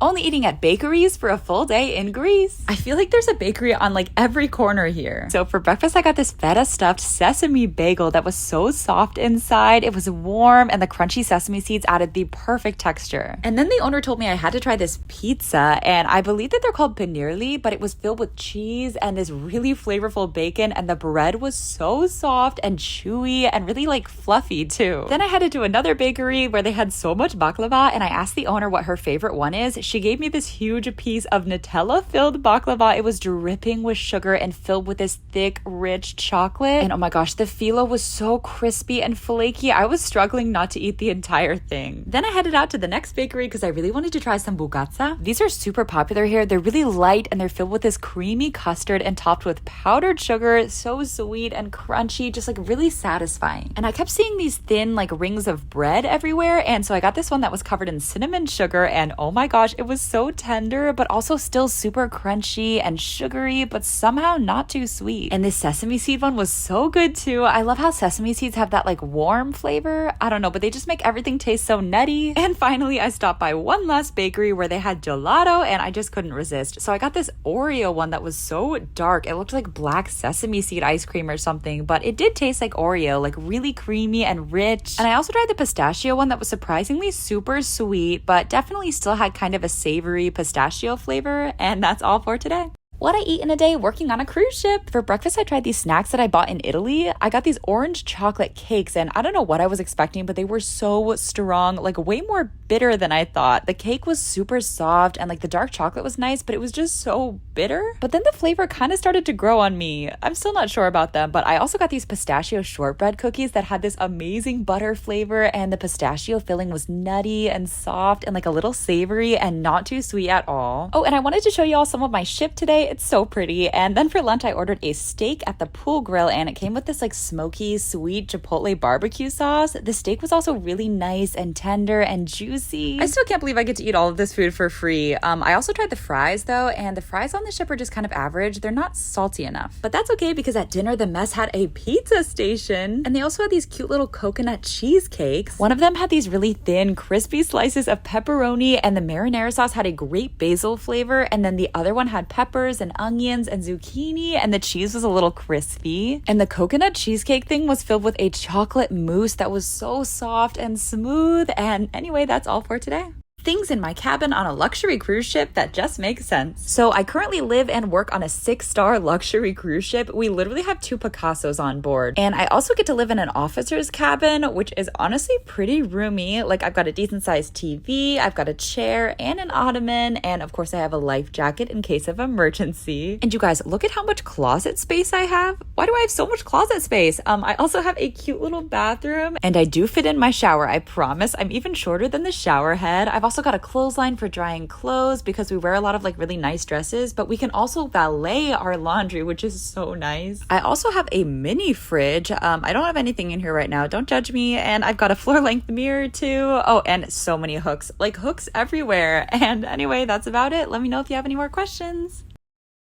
only eating at bakeries for a full day in Greece. I feel like there's a bakery on like every corner here. So for breakfast, I got this feta stuffed sesame bagel that was so soft inside. It was warm and the crunchy sesame seeds added the perfect texture. And then the owner told me I had to try this pizza, and I believe that they're called panirli, but it was filled with cheese and this really flavorful bacon, and the bread was so soft and chewy and really like fluffy too. Then I headed to another bakery where they had so much baklava, and I asked the owner what her favorite one is. She gave me this huge piece of Nutella-filled baklava. It was dripping with sugar and filled with this thick, rich chocolate. And oh my gosh, the filo was so crispy and flaky. I was struggling not to eat the entire thing. Then I headed out to the next bakery because I really wanted to try some bugatsa. These are super popular here. They're really light and they're filled with this creamy custard and topped with powdered sugar. So sweet and crunchy, just like really satisfying. And I kept seeing these thin like rings of bread everywhere. And so I got this one that was covered in cinnamon sugar, and oh my gosh, it was so tender, but also still super crunchy and sugary, but somehow not too sweet. And this sesame seed one was so good too. I love how sesame seeds have that like warm flavor. I don't know, but they just make everything taste so nutty. And finally, I stopped by one last bakery where they had gelato, and I just couldn't resist. So I got this Oreo one that was so dark. It looked like black sesame seed ice cream or something, but it did taste like Oreo, like really creamy and rich. And I also tried the pistachio one that was surprisingly super sweet, but definitely still had kind of a savory pistachio flavor. And that's all for today. What I eat in a day working on a cruise ship. For breakfast, I tried these snacks that I bought in Italy. I got these orange chocolate cakes, and I don't know what I was expecting, but they were so strong, like way more bitter than I thought. The cake was super soft and like the dark chocolate was nice, but it was just so bitter. But then the flavor kind of started to grow on me. I'm still not sure about them, but I also got these pistachio shortbread cookies that had this amazing butter flavor, and the pistachio filling was nutty and soft and like a little savory and not too sweet at all. Oh, and I wanted to show you all some of my ship today. It's so pretty. And then for lunch, I ordered a steak at the pool grill, and it came with this like smoky, sweet chipotle barbecue sauce. The steak was also really nice and tender and juicy. I still can't believe I get to eat all of this food for free. I also tried the fries though, and the fries on the ship are just kind of average. They're not salty enough. But that's okay because at dinner, the mess had a pizza station, and they also had these cute little coconut cheesecakes. One of them had these really thin, crispy slices of pepperoni, and the marinara sauce had a great basil flavor, and then the other one had peppers and onions and zucchini, and the cheese was a little crispy. And the coconut cheesecake thing was filled with a chocolate mousse that was so soft and smooth. And anyway, that's all for today. Things in my cabin on a luxury cruise ship that just make sense. So I currently live and work on a 6-star luxury cruise ship. We literally have 2 Picassos on board. And I also get to live in an officer's cabin, which is honestly pretty roomy. Like I've got a decent sized TV, I've got a chair and an ottoman, and of course I have a life jacket in case of emergency. And you guys, look at how much closet space I have. Why do I have so much closet space? I also have a cute little bathroom, and I do fit in my shower, I promise. I'm even shorter than the shower head. I've also got a clothesline for drying clothes because we wear a lot of like really nice dresses, but we can also valet our laundry, which is so nice. I also have a mini fridge. I don't have anything in here right now, don't judge me. And I've got a floor length mirror too. Oh, and so many hooks, like hooks everywhere. And anyway, that's about it. Let me know if you have any more questions.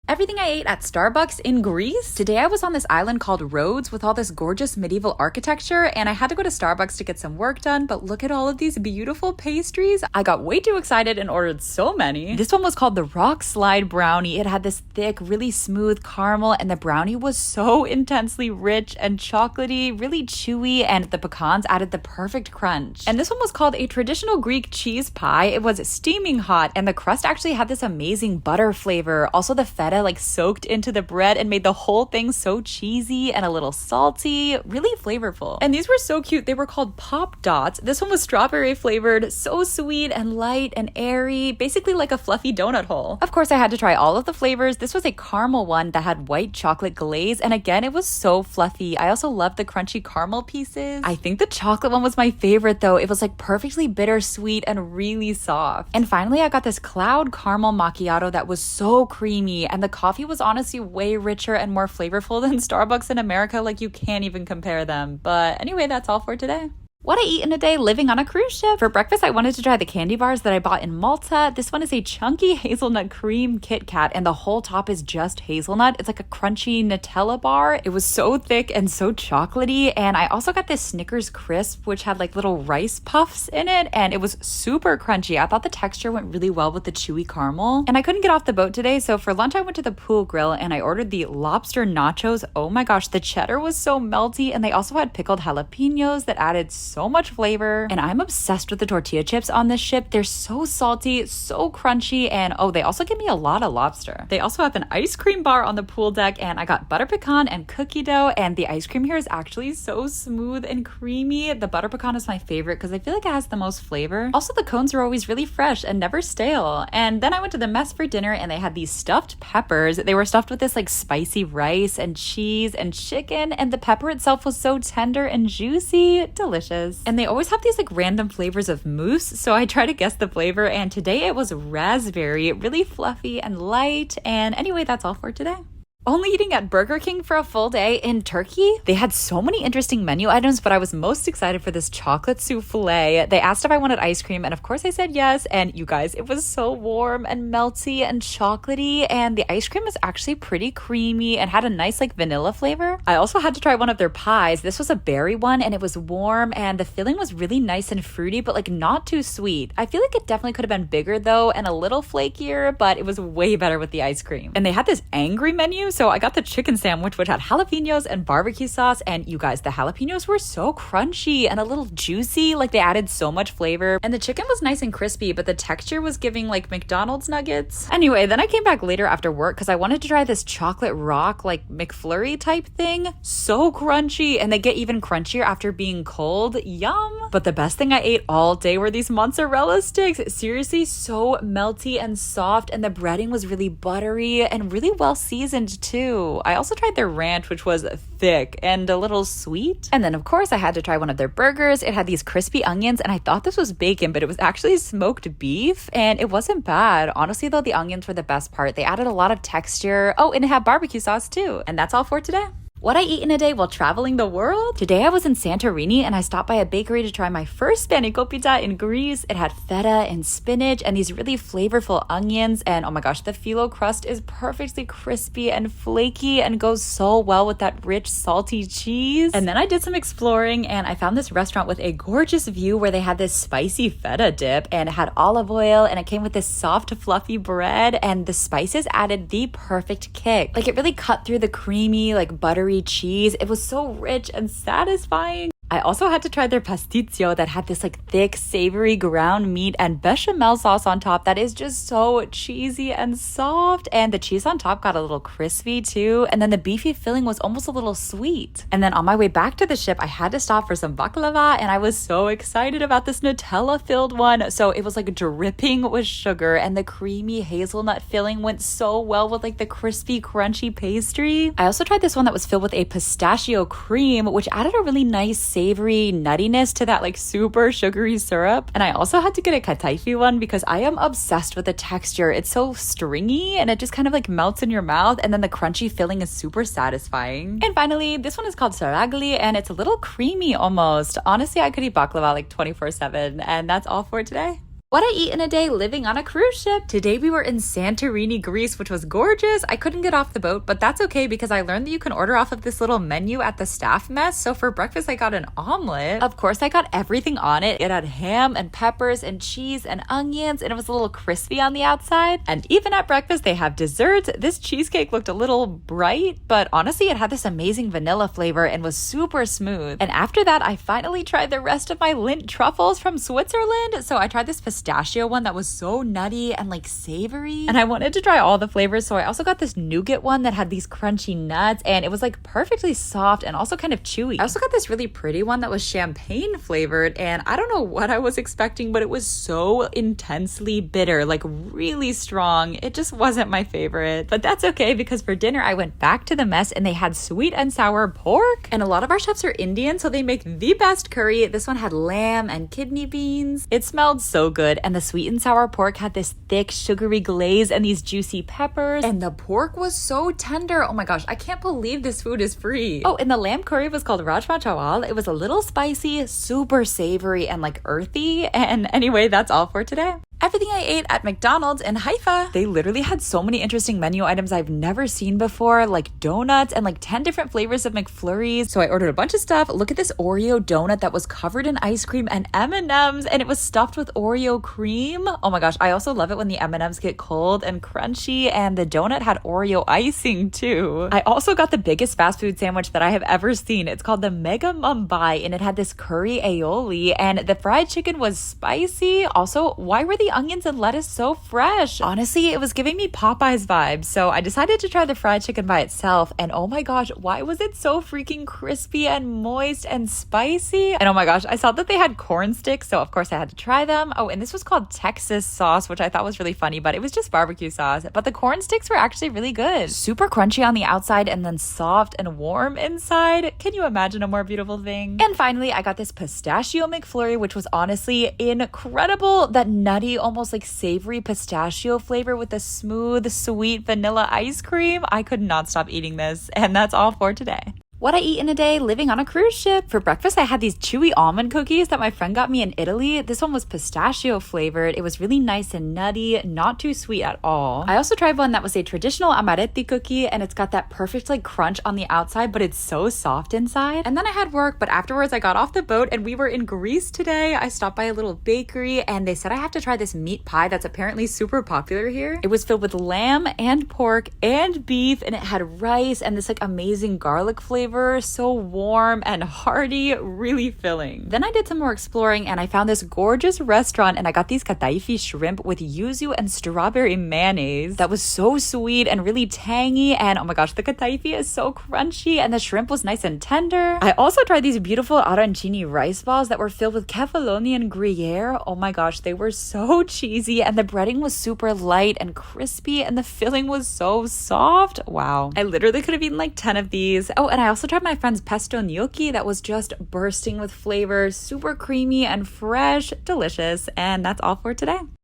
Everything I ate at Starbucks in Greece. Today I was on this island called Rhodes with all this gorgeous medieval architecture, and I had to go to Starbucks to get some work done, but look at all of these beautiful pastries. I got way too excited and ordered so many. This one was called the Rock Slide Brownie. It had this thick, really smooth caramel, and the brownie was so intensely rich and chocolatey, really chewy, and the pecans added the perfect crunch. And this one was called a traditional Greek cheese pie. It was steaming hot, and the crust actually had this amazing butter flavor. Also, the feta like soaked into the bread and made the whole thing so cheesy and a little salty, really flavorful. And these were so cute. They were called Pop Dots. This one was strawberry flavored, so sweet and light and airy, basically like a fluffy donut hole. Of course, I had to try all of the flavors. This was a caramel one that had white chocolate glaze, and again, it was so fluffy. I also loved the crunchy caramel pieces. I think the chocolate one was my favorite though. It was like perfectly bittersweet and really soft. And finally, I got this cloud caramel macchiato that was so creamy, and the coffee was honestly way richer and more flavorful than Starbucks in America. Like you can't even compare them. But anyway, that's all for today. What I eat in a day living on a cruise ship. For breakfast, I wanted to try the candy bars that I bought in Malta. This one is a chunky hazelnut cream Kit Kat, and the whole top is just hazelnut. It's like a crunchy Nutella bar. It was so thick and so chocolatey. And I also got this Snickers crisp, which had like little rice puffs in it, and it was super crunchy. I thought the texture went really well with the chewy caramel. And I couldn't get off the boat today, so for lunch I went to the pool grill and I ordered the lobster nachos. Oh my gosh, the cheddar was so melty, and they also had pickled jalapenos that added so much flavor. And I'm obsessed with the tortilla chips on this ship. They're so salty, so crunchy, and oh, they also give me a lot of lobster. They also have an ice cream bar on the pool deck, and I got butter pecan and cookie dough, and the ice cream here is actually so smooth and creamy. The butter pecan is my favorite because I feel like it has the most flavor. Also, the cones are always really fresh and never stale. And then I went to the mess for dinner and they had these stuffed peppers. They were stuffed with this like spicy rice and cheese and chicken, and the pepper itself was so tender and juicy. Delicious. And they always have these like random flavors of mousse, so I try to guess the flavor, and today it was raspberry, really fluffy and light. And anyway, that's all for today. Only eating at Burger King for a full day in Turkey. They had so many interesting menu items, but I was most excited for this chocolate souffle. They asked if I wanted ice cream, and of course I said yes. And you guys, it was so warm and melty and chocolatey, and the ice cream was actually pretty creamy and had a nice like vanilla flavor. I also had to try one of their pies. This was a berry one, and it was warm, and the filling was really nice and fruity, but like not too sweet. I feel like it definitely could have been bigger though, and a little flakier, but it was way better with the ice cream. And they had this angry menu, so I got the chicken sandwich, which had jalapenos and barbecue sauce. And you guys, the jalapenos were so crunchy and a little juicy. Like they added so much flavor. And the chicken was nice and crispy, but the texture was giving like McDonald's nuggets. Anyway, then I came back later after work because I wanted to try this chocolate rock, like McFlurry type thing. So crunchy. And they get even crunchier after being cold. Yum. But the best thing I ate all day were these mozzarella sticks. Seriously, so melty and soft. And the breading was really buttery and really well seasoned too. I also tried their ranch, which was thick and a little sweet. And then of course I had to try one of their burgers. It had these crispy onions, and I thought this was bacon, but it was actually smoked beef, and it wasn't bad. Honestly though, the onions were the best part. They added a lot of texture. Oh, and it had barbecue sauce too. And that's all for today. What I eat in a day while traveling the world? Today I was in Santorini and I stopped by a bakery to try my first spanakopita in Greece. It had feta and spinach and these really flavorful onions, and oh my gosh, the phyllo crust is perfectly crispy and flaky and goes so well with that rich salty cheese. And then I did some exploring and I found this restaurant with a gorgeous view where they had this spicy feta dip, and it had olive oil, and it came with this soft fluffy bread, and the spices added the perfect kick. Like it really cut through the creamy like buttery cheese. It was so rich and satisfying. I also had to try their pasticcio that had this like thick, savory ground meat and bechamel sauce on top that is just so cheesy and soft. And the cheese on top got a little crispy too. And then the beefy filling was almost a little sweet. And then on my way back to the ship, I had to stop for some baklava, and I was so excited about this Nutella-filled one. So it was like dripping with sugar, and the creamy hazelnut filling went so well with like the crispy, crunchy pastry. I also tried this one that was filled with a pistachio cream, which added a really nice savory nuttiness to that like super sugary syrup. And I also had to get a kataifi one because I am obsessed with the texture. It's so stringy and it just kind of like melts in your mouth, and then the crunchy filling is super satisfying. And finally, this one is called saragli, and it's a little creamy almost. Honestly, I could eat baklava like 24/7. And that's all for today. What I eat in a day living on a cruise ship. Today we were in Santorini, Greece, which was gorgeous. I couldn't get off the boat, but that's okay because I learned that you can order off of this little menu at the staff mess. So for breakfast, I got an omelet. Of course, I got everything on it. It had ham and peppers and cheese and onions, and it was a little crispy on the outside. And even at breakfast, they have desserts. This cheesecake looked a little bright, but honestly, it had this amazing vanilla flavor and was super smooth. And after that, I finally tried the rest of my Lindt truffles from Switzerland. So I tried this pistachio one that was so nutty and like savory, and I wanted to try all the flavors, so I also got this nougat one that had these crunchy nuts, and it was like perfectly soft and also kind of chewy. I also got this really pretty one that was champagne flavored, and I don't know what I was expecting, but it was so intensely bitter, like really strong. It just wasn't my favorite, but that's okay because for dinner I went back to the mess and they had sweet and sour pork, and a lot of our chefs are Indian, so they make the best curry. This one had lamb and kidney beans. It smelled so good. good. And the sweet and sour pork had this thick, sugary glaze and these juicy peppers. And the pork was so tender. Oh my gosh, I can't believe this food is free. Oh, and the lamb curry was called Rajma Chawal. It was a little spicy, super savory, and like earthy. And anyway, that's all for today. Everything I ate at McDonald's in Haifa. They literally had so many interesting menu items I've never seen before, like donuts and like 10 different flavors of McFlurries. So I ordered a bunch of stuff. Look at this Oreo donut that was covered in ice cream and M&Ms, and it was stuffed with Oreo cream. Oh my gosh, I also love it when the M&Ms get cold and crunchy, and the donut had Oreo icing too. I also got the biggest fast food sandwich that I have ever seen. It's called the Mega Mumbai, and it had this curry aioli, and the fried chicken was spicy. Also, why were the onions and lettuce so fresh? Honestly, it was giving me Popeyes vibes, so I decided to try the fried chicken by itself, and oh my gosh, why was it so freaking crispy and moist and spicy? And oh my gosh, I saw that they had corn sticks, so of course I had to try them. Oh, and this was called Texas sauce, which I thought was really funny, but it was just barbecue sauce. But the corn sticks were actually really good. Super crunchy on the outside and then soft and warm inside. Can you imagine a more beautiful thing? And finally, I got this pistachio McFlurry, which was honestly incredible. That nutty, almost like savory pistachio flavor with the smooth, sweet vanilla ice cream. I could not stop eating this. And that's all for today. What I eat in a day living on a cruise ship. For breakfast, I had these chewy almond cookies that my friend got me in Italy. This one was pistachio flavored. It was really nice and nutty, not too sweet at all. I also tried one that was a traditional amaretti cookie, and it's got that perfect like crunch on the outside, but it's so soft inside. And then I had work, but afterwards I got off the boat and we were in Greece today. I stopped by a little bakery and they said I have to try this meat pie that's apparently super popular here. It was filled with lamb and pork and beef, and it had rice and this like amazing garlic flavor. So warm and hearty, really filling. Then I did some more exploring and I found this gorgeous restaurant, and I got these kataifi shrimp with yuzu and strawberry mayonnaise. That was so sweet and really tangy, and oh my gosh, the kataifi is so crunchy and the shrimp was nice and tender. I also tried these beautiful arancini rice balls that were filled with cannelloni and gruyere. Oh my gosh, they were so cheesy, and the breading was super light and crispy, and the filling was so soft. Wow. I literally could have eaten like 10 of these. Oh, and I also tried my friend's pesto gnocchi that was just bursting with flavor, super creamy and fresh, delicious. And that's all for today.